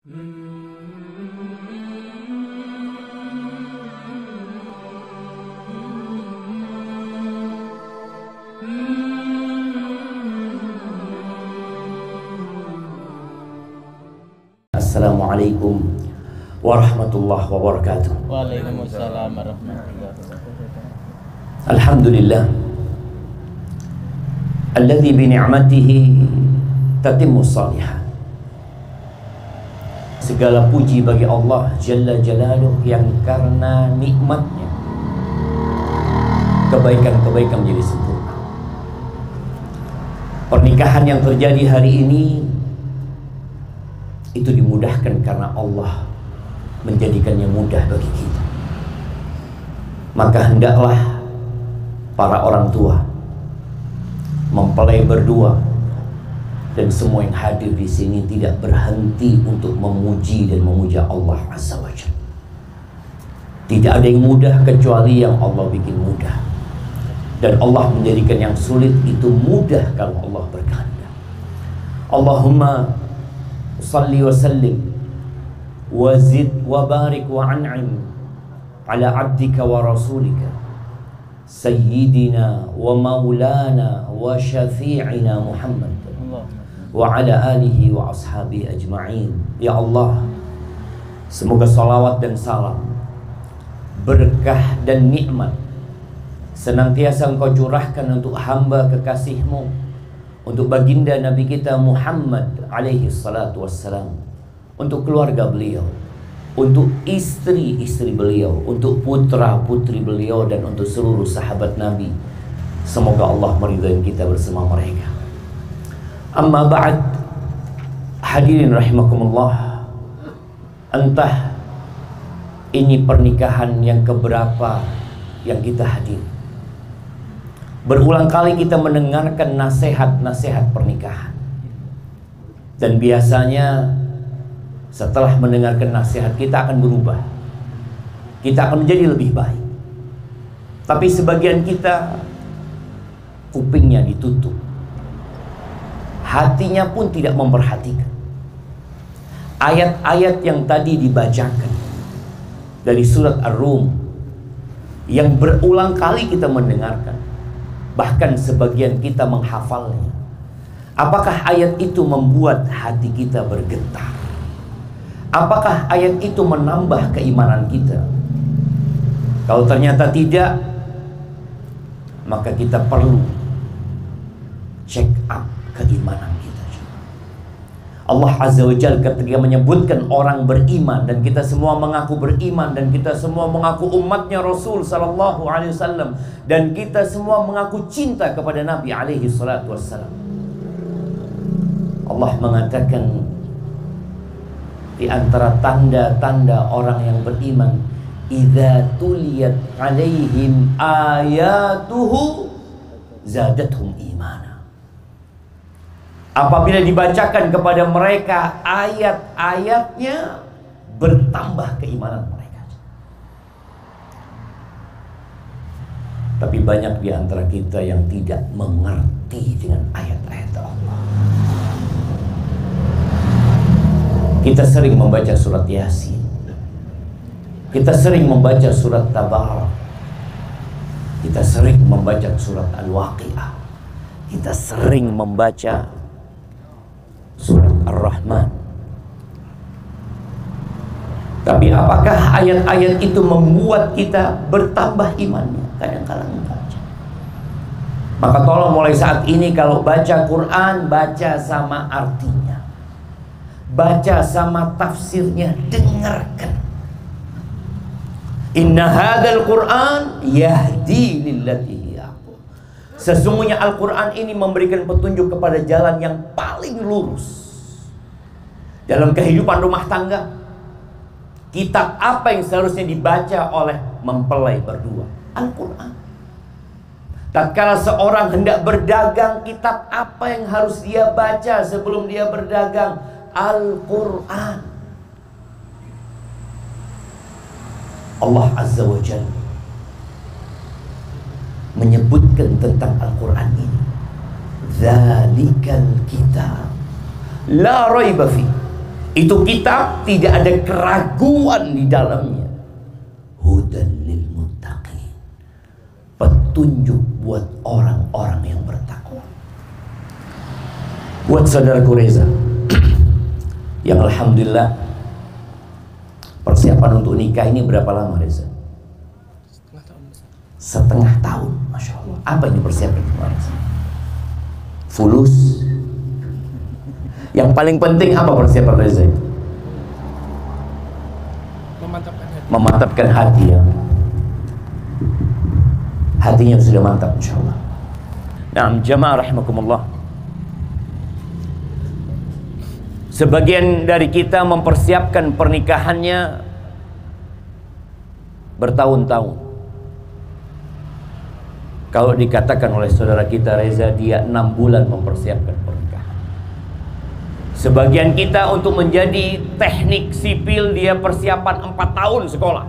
Assalamualaikum warahmatullahi wabarakatuh. Waalaikumsalam warahmatullahi wabarakatuh. Alhamdulillah alladzi bi ni'matihi tatimmu shalihat. Segala puji bagi Allah Jalla Jalaluh yang karena nikmatnya kebaikan-kebaikan menjadi sempurna. Pernikahan yang terjadi hari ini itu dimudahkan karena Allah menjadikannya mudah bagi kita. Maka hendaklah para orang tua, mempelai berdua, dan semua yang hadir di sini tidak berhenti untuk memuji dan memuja Allah Azza wa Jalla. Tidak ada yang mudah kecuali yang Allah bikin mudah. Dan Allah menjadikan yang sulit itu mudah kalau Allah berkehendak. Allahumma salli wa sallim wa zid wa barik wa an'im ala abdika wa rasulika sayyidina wa maulana wa syafi'ina Muhammad wa ala alihi wa ashabi ajma'in. Ya Allah, semoga salawat dan salam, berkah dan nikmat senantiasa Engkau curahkan untuk hamba kekasih-Mu, untuk baginda Nabi kita Muhammad alaihi salatu wassalam, untuk keluarga beliau, untuk istri-istri beliau, untuk putra-putri beliau, dan untuk seluruh sahabat Nabi. Semoga Allah meridai kita bersama mereka. Amma ba'd, hadirin rahimakumullah. Entah ini pernikahan yang keberapa yang kita hadir. Berulang kali kita mendengarkan nasihat-nasihat pernikahan. Dan biasanya setelah mendengarkan nasihat kita akan berubah. Kita akan menjadi lebih baik. Tapi sebagian kita kupingnya ditutup, hatinya pun tidak memperhatikan ayat-ayat yang tadi dibacakan dari surat Ar-Rum yang berulang kali kita mendengarkan. Bahkan sebagian kita menghafalnya. Apakah ayat itu membuat hati kita bergetar? Apakah ayat itu menambah keimanan kita? Kalau ternyata tidak, maka kita perlu check up keimanan kita. Allah Azza wa Jalla ketika menyebutkan orang beriman, dan kita semua mengaku beriman, dan kita semua mengaku umatnya Rasul sallallahu alaihi wasallam, dan kita semua mengaku cinta kepada Nabi alaihi salatu wassalam. Allah mengatakan di antara tanda-tanda orang yang beriman, idza tuliyat alaihim ayatuhu zadatuhum imana. Apabila dibacakan kepada mereka ayat-ayatnya, bertambah keimanan mereka. Tapi banyak di antara kita yang tidak mengerti dengan ayat-ayat Allah. Kita sering membaca surat Yasin, kita sering membaca surat Tabarak, kita sering membaca surat Al-Waqi'ah, kita sering membaca surat Ar-Rahman. Tapi apakah ayat-ayat itu membuat kita bertambah imannya? Kadang-kadang membaca. Maka tolong mulai saat ini kalau baca Quran, baca sama artinya, baca sama tafsirnya, dengarkan. Inna hadzal Quran yahdi lillati hiya aqwam. Sesungguhnya Al-Quran ini memberikan petunjuk kepada jalan yang paling lurus. Dalam kehidupan rumah tangga, kitab apa yang seharusnya dibaca oleh mempelai berdua? Al-Quran. Tatkala seorang hendak berdagang, kitab apa yang harus dia baca sebelum dia berdagang? Al-Quran. Allah Azza wa Jalla menyebutkan tentang Al-Quran ini, dzalikal kitab la raiba fi, Itu kitab tidak ada keraguan di dalamnya. Hudan lil muttaqin, petunjuk buat orang-orang yang bertakwa. Buat saudaraku Reza yang alhamdulillah persiapan untuk nikah ini berapa lama, Reza? Setengah tahun, Masya Allah. Apa ini persiapan kemarin? Fulus. Yang paling penting apa persiapan Reza? Memantapkan hati ya. Hatinya sudah mantap insya Allah. Nah, jamaah rahimakumullah. Sebagian dari kita mempersiapkan pernikahannya bertahun-tahun. Kalau dikatakan oleh saudara kita Reza, dia 6 bulan mempersiapkan pernikahan. Sebagian kita untuk menjadi teknik sipil, dia persiapan 4 tahun sekolah.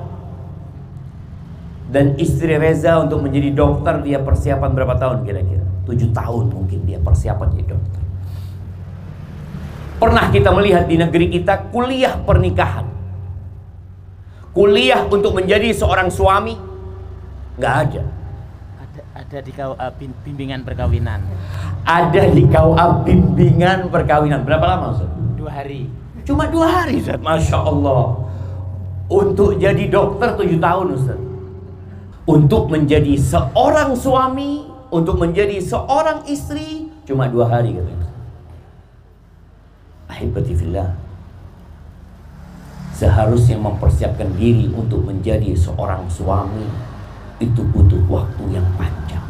Dan istri Reza untuk menjadi dokter, dia persiapan berapa tahun kira-kira? 7 tahun mungkin dia persiapan jadi dokter. Pernah kita melihat di negeri kita kuliah pernikahan, kuliah untuk menjadi seorang suami? Nggak ada. Ada di KUA bimbingan perkawinan. Ada di KUA bimbingan perkawinan. Berapa lama, Ustaz? 2 hari. Cuma 2 hari, Ustaz. Masya Allah. Untuk jadi dokter 7 tahun, Ustaz. Untuk menjadi seorang suami, untuk menjadi seorang istri, cuma 2 hari, katanya. Ahibati fillah, seharusnya mempersiapkan diri untuk menjadi seorang suami itu butuh waktu yang panjang.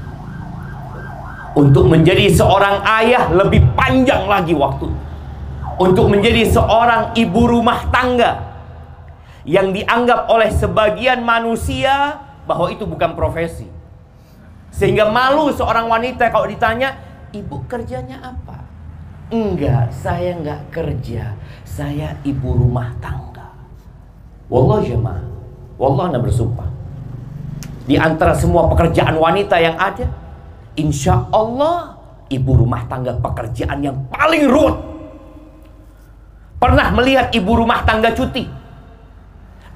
Untuk menjadi seorang ayah lebih panjang lagi waktu. Untuk menjadi seorang ibu rumah tangga yang dianggap oleh sebagian manusia bahwa itu bukan profesi, sehingga malu seorang wanita kalau ditanya, ibu kerjanya apa? Enggak, saya enggak kerja, saya ibu rumah tangga. Wallah jemaah, wallah ana bersumpah, di antara semua pekerjaan wanita yang ada, insya Allah ibu rumah tangga pekerjaan yang paling ruwet. Pernah melihat ibu rumah tangga cuti?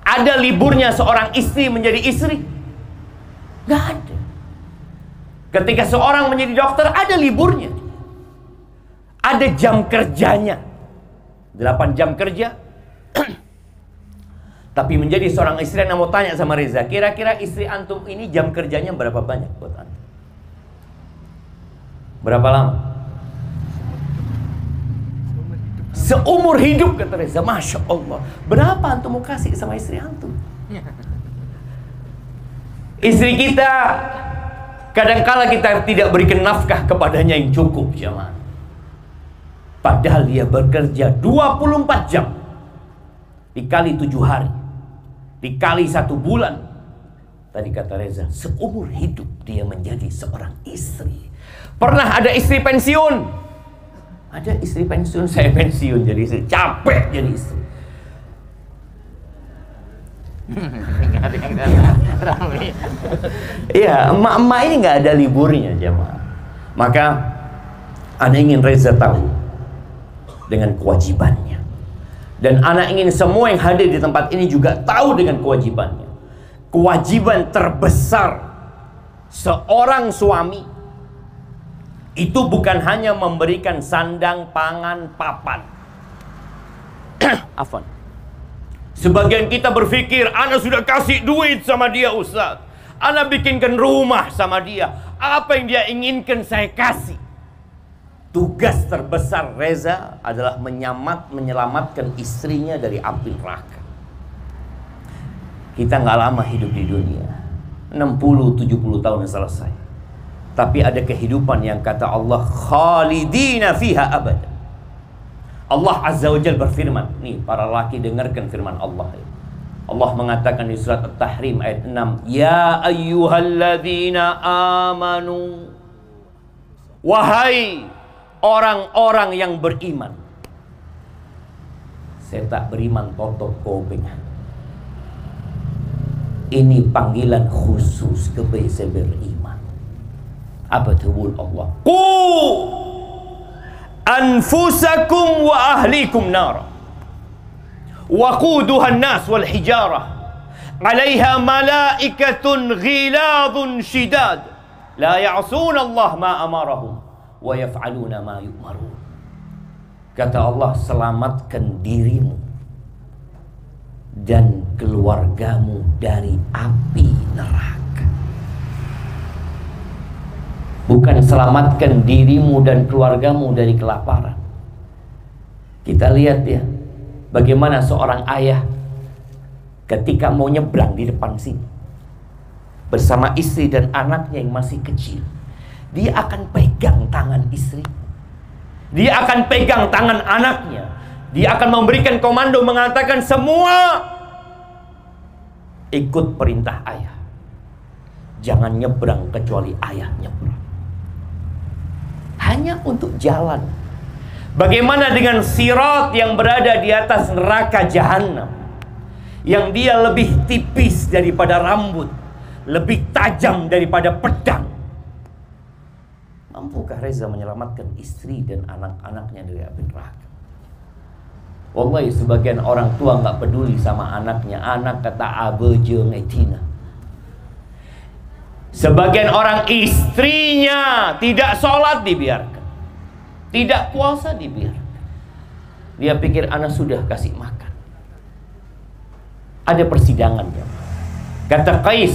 Ada liburnya seorang istri menjadi istri? Nggak ada. Ketika seorang menjadi dokter, ada liburnya. Ada jam kerjanya, 8 jam kerja. Tapi menjadi seorang istri, yang mau tanya sama Reza, kira-kira istri antum ini jam kerjanya berapa banyak buat antum? Berapa lama? Seumur hidup, kata Reza. Masya Allah. Berapa antum mau kasih sama istri antum? Istri kita, kadangkala kita tidak berikan nafkah kepadanya yang cukup, jemaah. Padahal dia bekerja 24 jam dikali 7 hari dikali 1 bulan. Tadi kata Reza, seumur hidup dia menjadi seorang istri. Pernah ada istri pensiun? Ada istri pensiun, saya pensiun jadi istri, capek jadi istri. Iya, emak-emak ini nggak ada liburnya, jemaah. Maka ana ingin Reza tahu dengan kewajibannya, dan anak ingin semua yang hadir di tempat ini juga tahu dengan kewajibannya. Kewajiban terbesar seorang suami itu bukan hanya memberikan sandang, pangan, papan. Afwan. Sebagian kita berpikir, ana sudah kasih duit sama dia Ustaz, ana bikinkan rumah sama dia, apa yang dia inginkan saya kasih. Tugas terbesar Reza adalah menyelamatkan istrinya dari api neraka. Kita nggak lama hidup di dunia, 60-70 tahun selesai. Tapi ada kehidupan yang kata Allah, khalidina fiha abada. Allah Azza wa Jalla berfirman, nih para laki dengarkan firman Allah. Allah mengatakan di surat At-Tahrim ayat 6, ya ayyuhalladzina amanu, wahai orang-orang yang beriman. Saya tak beriman totok kopeng. Ini panggilan khusus kepada saya beriman. Apa tuh Allah? Qu anfusakum wa ahlikum nar. waquduhan nas wal hijarah 'alaiha malaikatun ghiladun shidad la ya'suna Allah ma amarahum wa yaf'aluna ma yu'marun. Kata Allah, selamatkan dirimu dan keluargamu dari api neraka. Bukan selamatkan dirimu dan keluargamu dari kelaparan. Kita lihat ya, bagaimana seorang ayah ketika mau nyebrang di depan sini bersama istri dan anaknya yang masih kecil, dia akan pegang tangan istri, dia akan pegang tangan anaknya, dia akan memberikan komando, mengatakan semua ikut perintah ayah, jangan nyebrang kecuali ayah nyebrang. Hanya untuk jalan. Bagaimana dengan sirat yang berada di atas neraka jahanam, yang dia lebih tipis daripada rambut, lebih tajam daripada pedang? Mampukah Reza menyelamatkan istri dan anak-anaknya dari api neraka? Wallahi, sebagian orang tua nggak peduli sama anaknya. Anak kata abeje ngetina. Sebagian orang istrinya tidak sholat dibiarkan, tidak puasa dibiarkan. Dia pikir anak sudah kasih makan. Ada persidangan ya. Kata Qais,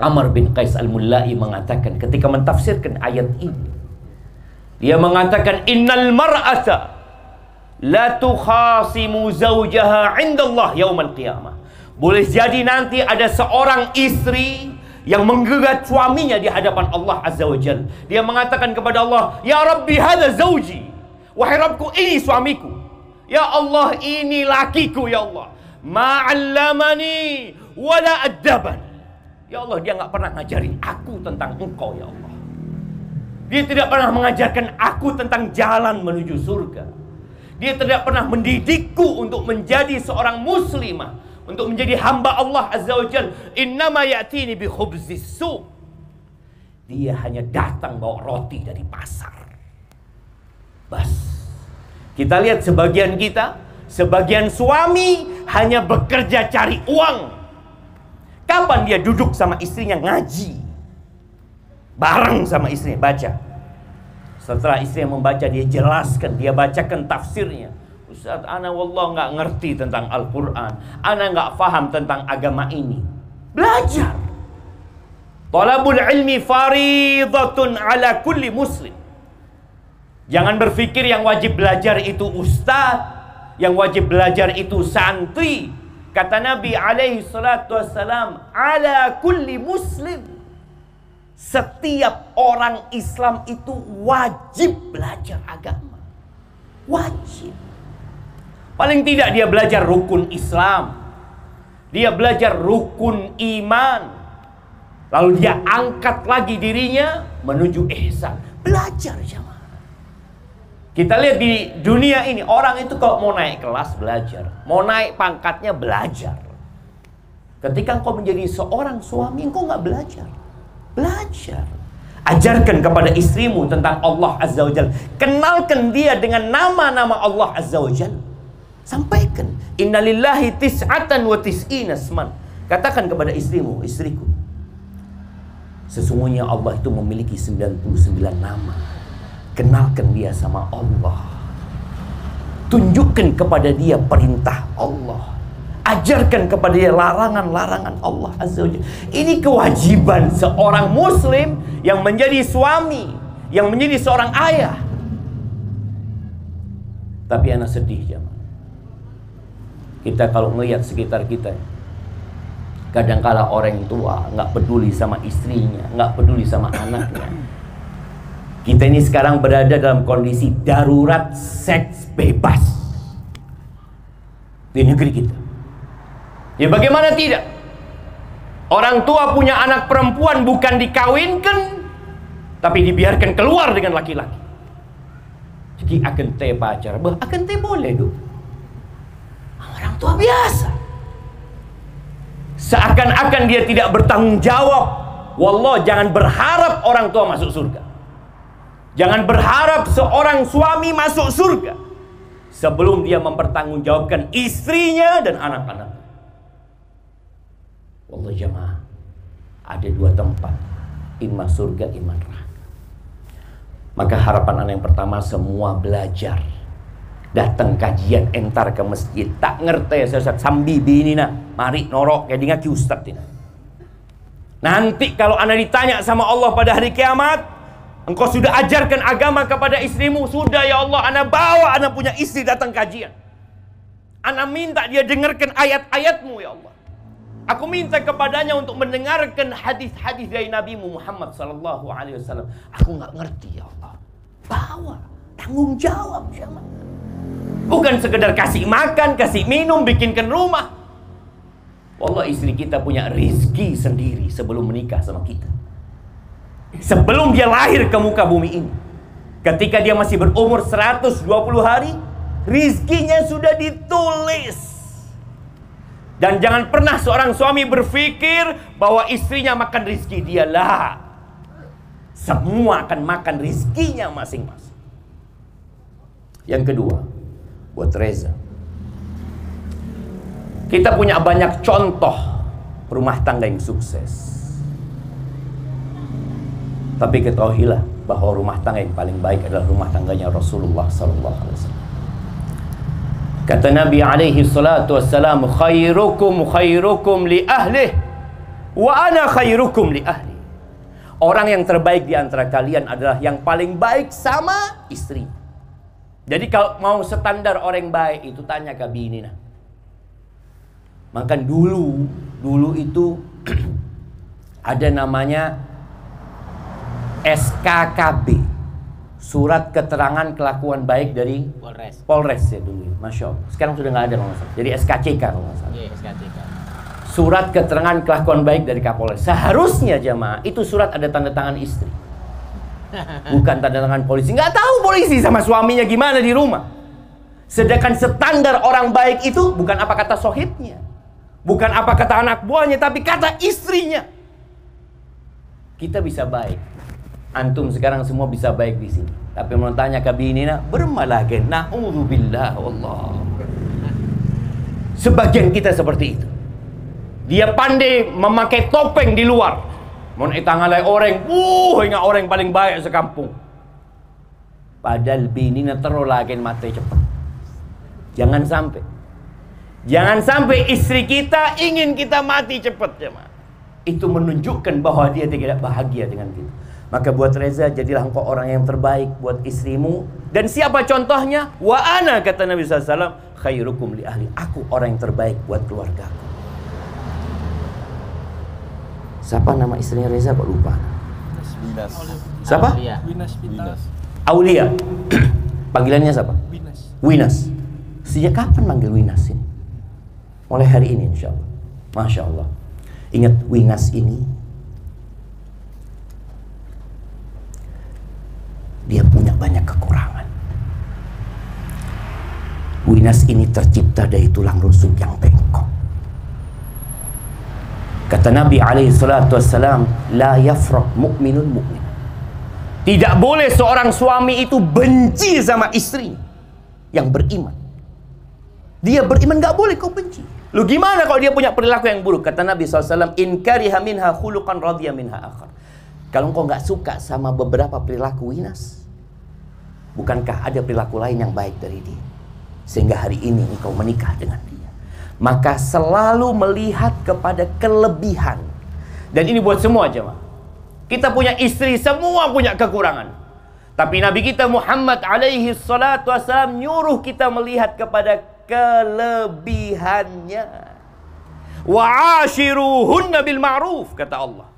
Amr bin Qais al-Mullai mengatakan ketika mentafsirkan ayat ini, dia mengatakan innal mar'ata la tukhasimu zawjaha 'inda Allah yaumal qiyamah. Boleh jadi nanti ada seorang istri yang menggugat suaminya di hadapan Allah Azza wa Jalla. Dia mengatakan kepada Allah, ya Rabbi hadza zawji, wahai Rabbku ini suamiku, ya Allah ini lakiku, ya Allah, ma'allamani wala addaban. Ya Allah, dia nggak pernah ngajarin aku tentang engkau, ya Allah. Dia tidak pernah mengajarkan aku tentang jalan menuju surga. Dia tidak pernah mendidikku untuk menjadi seorang muslimah, untuk menjadi hamba Allah Azza wa Jalla. Innama ya'tini bi khubzis su. Dia hanya datang bawa roti dari pasar. Bas. Kita lihat sebagian kita, sebagian suami hanya bekerja cari uang. Kapan dia duduk sama istrinya ngaji? Bareng sama istrinya baca. Setelah istrinya membaca, dia jelaskan, dia bacakan tafsirnya. Ustaz, ana wallah nggak ngerti tentang Al-Quran, ana nggak faham tentang agama ini. Belajar. Talabul ilmi faridatun ala kulli muslim. Jangan berpikir yang wajib belajar itu ustaz, yang wajib belajar itu santri. Kata Nabi alaihi salatu wassalam, ala kulli muslim. Setiap orang Islam itu wajib belajar agama. Wajib. Paling tidak dia belajar rukun Islam, dia belajar rukun iman, lalu dia angkat lagi dirinya menuju ihsan. Belajar jamaah. Kita lihat di dunia ini, orang itu kalau mau naik kelas belajar, mau naik pangkatnya belajar. Ketika engkau menjadi seorang suami, engkau nggak belajar. Belajar. Ajarkan kepada istrimu tentang Allah Azza wa Jalla. Kenalkan dia dengan nama-nama Allah Azza wa Jalla. Sampaikan, innalillahi tis'atan wa tis'ina asman. Katakan kepada istrimu, istriku, sesungguhnya Allah itu memiliki 99 nama. Kenalkan dia sama Allah. Tunjukkan kepada dia perintah Allah. Ajarkan kepada dia larangan-larangan Allah Azza wa Jalla. Ini kewajiban seorang muslim yang menjadi suami, yang menjadi seorang ayah. Tapi anak sedih jemaah. Kita kalau melihat sekitar kita, kadangkala orang tua nggak peduli sama istrinya, nggak peduli sama anaknya. Kita ini sekarang berada dalam kondisi darurat seks bebas di negeri kita. Ya bagaimana tidak? Orang tua punya anak perempuan bukan dikawinkan, tapi dibiarkan keluar dengan laki-laki. Jadi akan teh pacar, akan teh boleh dong. Orang tua biasa. Seakan-akan dia tidak bertanggung jawab. Wallah, jangan berharap orang tua masuk surga. Jangan berharap seorang suami masuk surga. sebelum dia mempertanggungjawabkan istrinya dan anak-anak. Wallah jamaah, ada dua tempat, imma surga, imma neraka. Maka harapan anak yang pertama, semua belajar. Datang kajian entar ke masjid, tak ngerti saya sambi bini na, mari norok kayak dengan ki ustaz ini. Nanti kalau anak ditanya sama Allah pada hari kiamat, engkau sudah ajarkan agama kepada istrimu? Sudah ya Allah, anak bawa anak punya istri datang kajian. Anak minta dia dengarkan ayat-ayatmu ya Allah. Aku minta kepadanya untuk mendengarkan hadis-hadis dari Nabi Muhammad sallallahu alaihi wasallam. Aku nggak ngerti ya Allah. Bawa, tanggung jawab jamaah. Bukan sekedar kasih makan, kasih minum, bikinkan rumah. Wallah, istri kita punya rizki sendiri sebelum menikah sama kita. Sebelum dia lahir ke muka bumi ini, ketika dia masih berumur 120 hari, rizkinya sudah ditulis. Dan jangan pernah seorang suami berpikir bahwa istrinya makan rizki dia. Lah, semua akan makan rizkinya masing-masing. Yang kedua, buat Reza, kita punya banyak contoh rumah tangga yang sukses. Tapi ketahuilah bahwa rumah tangga yang paling baik adalah rumah tangganya Rasulullah sallallahu alaihi wasallam. Kata Nabi alaihi salatu wassalam, khairukum khairukum li ahlih wa ana khairukum li ahli. Orang yang terbaik di antara kalian adalah yang paling baik sama istri. Jadi kalau mau standar orang baik itu tanya ke bini nah. Maka dulu itu ada namanya SKKB, Surat Keterangan Kelakuan Baik dari Polres ya dulu. Masya Allah. Sekarang sudah nggak ada kalau nggak salah. Jadi SKCK kalau nggak salah. Iya, SKCK. Surat Keterangan Kelakuan Baik dari Kapolres. Seharusnya jamaah itu surat ada tanda tangan istri, bukan tanda tangan polisi. Nggak tahu polisi sama suaminya gimana di rumah. Sedangkan standar orang baik itu bukan apa kata sohibnya, bukan apa kata anak buahnya, tapi kata istrinya. Kita bisa baik. Antum sekarang semua bisa baik di sini. Tapi mau tanya ke bini nak, bermalagen. Na'udzubillah wallah. Sebagian kita seperti itu. Dia pandai memakai topeng di luar. Mau itangalai orang, hingga orang paling baik sekampung. Padahal bini nak terolagen mati cepat. Jangan sampai. Jangan sampai istri kita ingin kita mati cepat jemaah. Itu menunjukkan bahwa dia tidak bahagia dengan kita. Maka buat Reza, jadilah engkau orang yang terbaik buat istrimu. Dan siapa contohnya? Wa ana, kata Nabi SAW, khairukum li ahli. Aku orang yang terbaik buat keluargaku. Siapa nama istrinya Reza kok lupa? Winas. Siapa? Winas. Aulia. Panggilannya siapa? Winas. Sejak kapan manggil Winas ini? Mulai hari ini insya Allah. Masya Allah. Ingat, Winas ini dia punya banyak kekurangan. Winas ini tercipta dari tulang rusuk yang bengkok. Kata Nabi alaihi salatu wassalam, la yafraq mu'minun mu'min. Tidak boleh seorang suami itu benci sama istri yang beriman. Dia beriman, gak boleh kau benci. Lu gimana kalau dia punya perilaku yang buruk? Kata Nabi SAW, in kariha minha khuluqan radhiya minha akhar. Kalau engkau nggak suka sama beberapa perilaku Winas, bukankah ada perilaku lain yang baik dari dia? Sehingga hari ini engkau menikah dengan dia. Maka selalu melihat kepada kelebihan. Dan ini buat semua jemaah. Kita punya istri, semua punya kekurangan. Tapi Nabi kita Muhammad alaihi salatu wassalam nyuruh kita melihat kepada kelebihannya. Wa'ashiruhunna bil ma'ruf, kata Allah.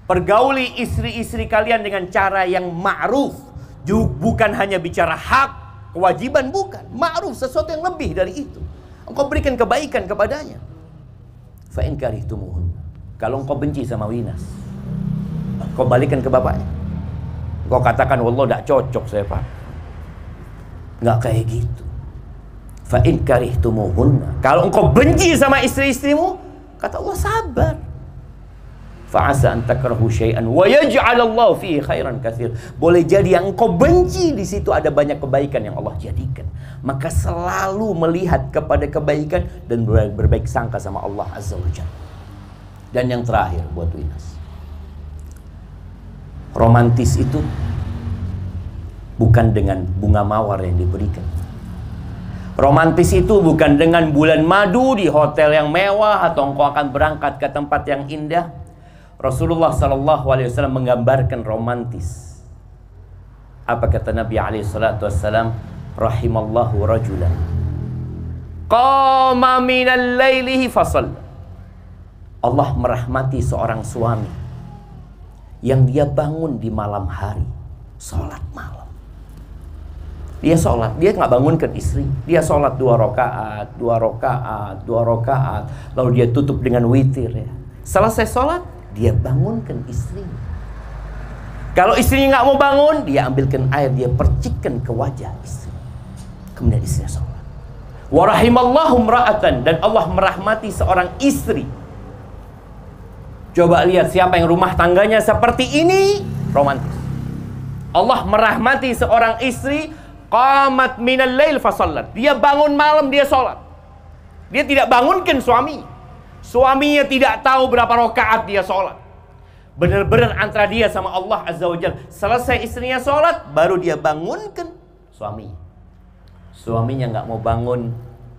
Pergauli istri-istri kalian dengan cara yang ma'ruf. Bukan hanya bicara hak, kewajiban, bukan. Ma'ruf, sesuatu yang lebih dari itu. Engkau berikan kebaikan kepadanya. Fa'in karihtumuhun. Kalau engkau benci sama Winas, kau balikan ke bapaknya. Kau katakan, wallah tak cocok saya pak. Nggak kayak gitu. Fa'in karihtumuhun. Kalau engkau benci sama istri-istrimu, kata Allah, sabar. Fa'asa an takrahu syai'an wa yaj'alallahu fihi khairan katsir. Boleh jadi yang engkau benci di situ ada banyak kebaikan yang Allah jadikan. Maka selalu melihat kepada kebaikan dan berbaik sangka sama Allah Azza wa Jalla. Dan yang terakhir buat Winas, romantis itu bukan dengan bunga mawar yang diberikan. Romantis itu bukan dengan bulan madu di hotel yang mewah atau engkau akan berangkat ke tempat yang indah. Rasulullah SAW menggambarkan romantis. Apa kata Nabi SAW? Rahimallahu rajulan qama minal lailihi fasal. Allah merahmati seorang suami yang dia bangun di malam hari, sholat malam. Dia sholat, dia nggak bangunkan istri. Dia sholat 2 rakaat, 2 rakaat, 2 rakaat. Lalu dia tutup dengan witir ya. Selesai sholat, dia bangunkan istrinya. Kalau istrinya nggak mau bangun, dia ambilkan air, dia percikkan ke wajah istri. Kemudian istrinya sholat. Wa rahimallahu imra'atan, dan Allah merahmati seorang istri. Coba lihat siapa yang rumah tangganya seperti ini, romantis. Allah merahmati seorang istri, qamat minal lail fasallat. Dia bangun malam, dia sholat. Dia tidak bangunkan suami. Suaminya tidak tahu berapa rakaat dia sholat. Benar-benar antara dia sama Allah Azza wa Jalla. Selesai istrinya sholat, baru dia bangunkan suami. Suaminya nggak mau bangun,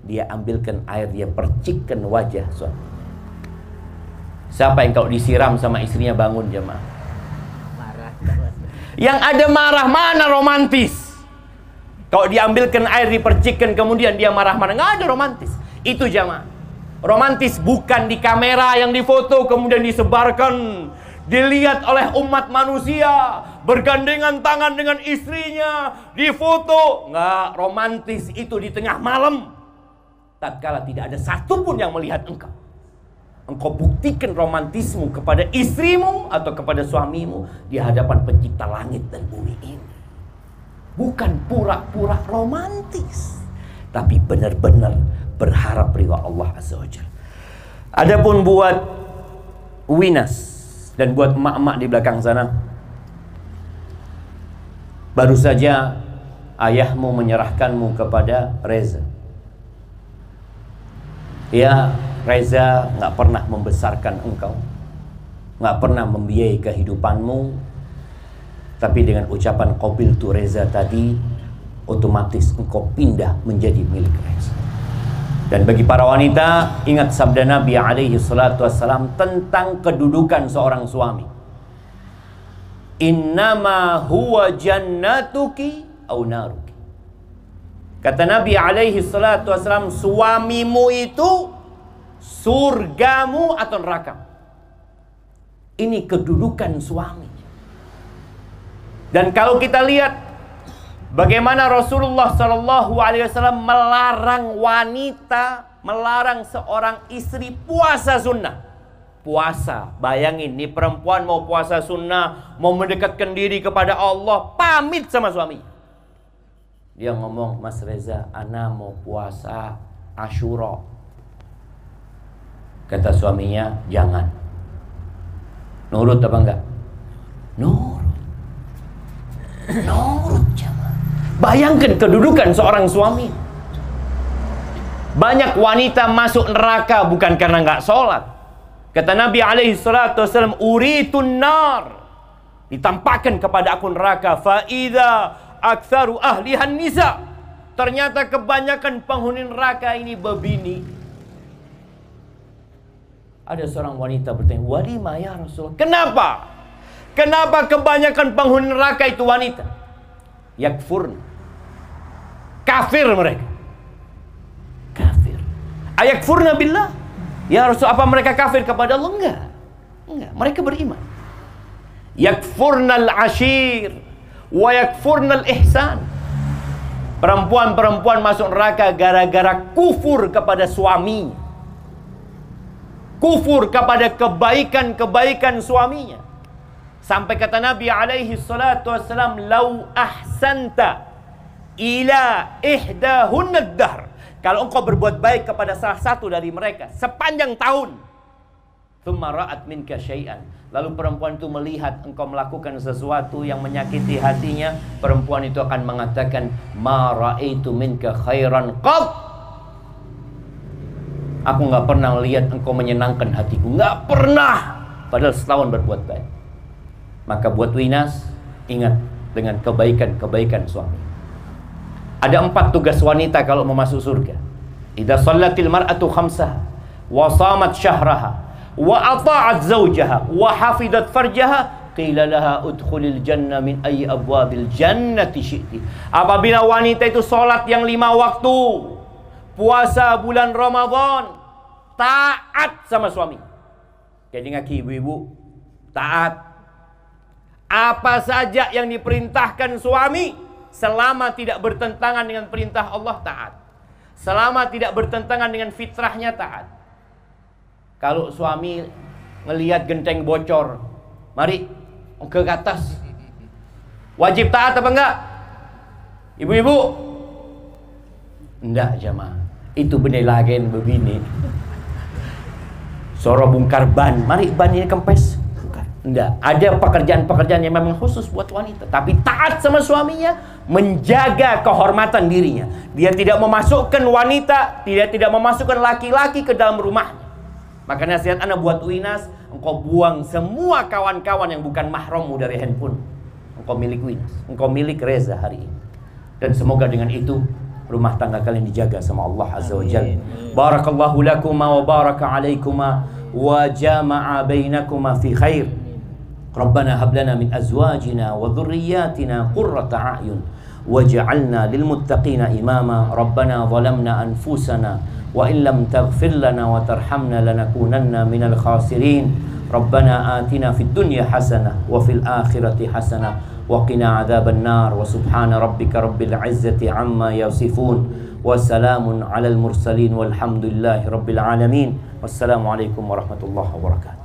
dia ambilkan air, dia percikkan wajah suami. Siapa yang kalau disiram sama istrinya bangun jemaah? Marah. Yang ada marah, mana romantis? Kalau diambilkan air, dipercikkan, kemudian dia marah-marah, nggak ada romantis. Itu jemaah. Romantis bukan di kamera yang difoto kemudian disebarkan, dilihat oleh umat manusia, bergandengan tangan dengan istrinya, difoto. Nggak, romantis itu di tengah malam, tatkala tidak ada satupun yang melihat engkau. Engkau buktikan romantismu kepada istrimu atau kepada suamimu di hadapan pencipta langit dan bumi ini. Bukan pura-pura romantis, tapi benar-benar berharap ridha Allah Azza wa Jalla. Adapun buat Winas dan buat emak-emak di belakang sana, baru saja ayahmu menyerahkanmu kepada Reza. Ya, Reza nggak pernah membesarkan engkau, nggak pernah membiayai kehidupanmu, tapi dengan ucapan qabiltu Reza tadi, otomatis engkau pindah menjadi milik Reza. Dan bagi para wanita, ingat sabda Nabi alaihi salatu wassalam tentang kedudukan seorang suami. Innama huwa jannatuki au naruki. Kata Nabi alaihi salatu wassalam, suamimu itu surgamu atau neraka. Ini kedudukan suami. Dan kalau kita lihat bagaimana Rasulullah SAW melarang wanita, melarang seorang istri puasa sunnah. Puasa, bayangin nih perempuan mau puasa sunnah, mau mendekatkan diri kepada Allah, pamit sama suami. Dia ngomong, Mas Reza, ana mau puasa Asyura. Kata suaminya, jangan. Nurut apa enggak? Nurut. Nurut jemaah. Bayangkan kedudukan seorang suami. Banyak wanita masuk neraka bukan karena nggak sholat. Kata Nabi alaihi salatu wasallam, uritun nar, ditampakkan kepada aku neraka, fa idza aktsaru ahlihan nisa. Ternyata kebanyakan penghuni neraka ini bebini. Ada seorang wanita bertanya, walima ya Rasulullah, kenapa? Kenapa kebanyakan penghuni neraka itu wanita? Yakfurna, kafir mereka. Kafir. Ayakfurna billah. Ya Rasul, apa mereka kafir kepada Allah? Enggak. Enggak, mereka beriman. Yakfurnal ashir wa yakfurnal ihsan. Perempuan-perempuan masuk neraka gara-gara kufur kepada suaminya, kufur kepada kebaikan-kebaikan suaminya. Sampai kata Nabi alaihi salatu wassalam, lau ahsanta ila ihdahunna dahr. Kalau engkau berbuat baik kepada salah satu dari mereka sepanjang tahun, Thumma ra'at minka syai'an. Lalu perempuan itu melihat engkau melakukan sesuatu yang menyakiti hatinya, perempuan itu akan mengatakan, ma ra'aitu minka khairan qat. Aku nggak pernah lihat engkau menyenangkan hatiku, nggak pernah. Padahal setahun berbuat baik. Maka buat Winas, ingat dengan kebaikan-kebaikan suami. Ada 4 tugas wanita kalau mau masuk surga. Idza shallatil mar'atu khamsaha wa shamat syahraha wa ata'at zawjaha wa hafidat farjaha qila laha udkhulil jannah min ayyi abwabil jannati syi'ti. Apabila wanita itu salat yang 5 waktu, puasa bulan Ramadan, taat sama suami. Jadi ngaki ibu-ibu, taat. Apa saja yang diperintahkan suami, selama tidak bertentangan dengan perintah Allah, taat. Selama tidak bertentangan dengan fitrahnya, taat. Kalau suami ngelihat genteng bocor, mari ke atas. Wajib taat apa enggak? Ibu-ibu? Enggak jamaah. Itu benih lagen begini. Soro bongkar ban, mari ban ini kempes. Enggak, ada pekerjaan-pekerjaan yang memang khusus buat wanita. Tapi taat sama suaminya, menjaga kehormatan dirinya. Dia tidak memasukkan wanita, tidak memasukkan laki-laki ke dalam rumahnya. Maka nasihat anak buat Winas, engkau buang semua kawan-kawan yang bukan mahrammu dari handphone. Engkau milik Winas, engkau milik Reza hari ini. Dan semoga dengan itu rumah tangga kalian dijaga sama Allah Azza wa Jalla. Barakallahu lakuma wa baraka alaikuma wa jama'a bainakuma fi khair. Rabbana hab lana min azwajina wa dhurriyyatina qurrata a'yun waj'alna lil muttaqina imama. Rabbana zalamna anfusana wa in lam taghfir lana wa tarhamna lanakunanna minal khasirin. Rabbana atina fid dunya hasanah wa fil akhirati hasanah wa qina adzaban nar. Wa subhana rabbika rabbil izzati amma yasifun wa salamun alal mursalin walhamdulillahi rabbil alamin. Wassalamu alaikum warahmatullahi wabarakatuh.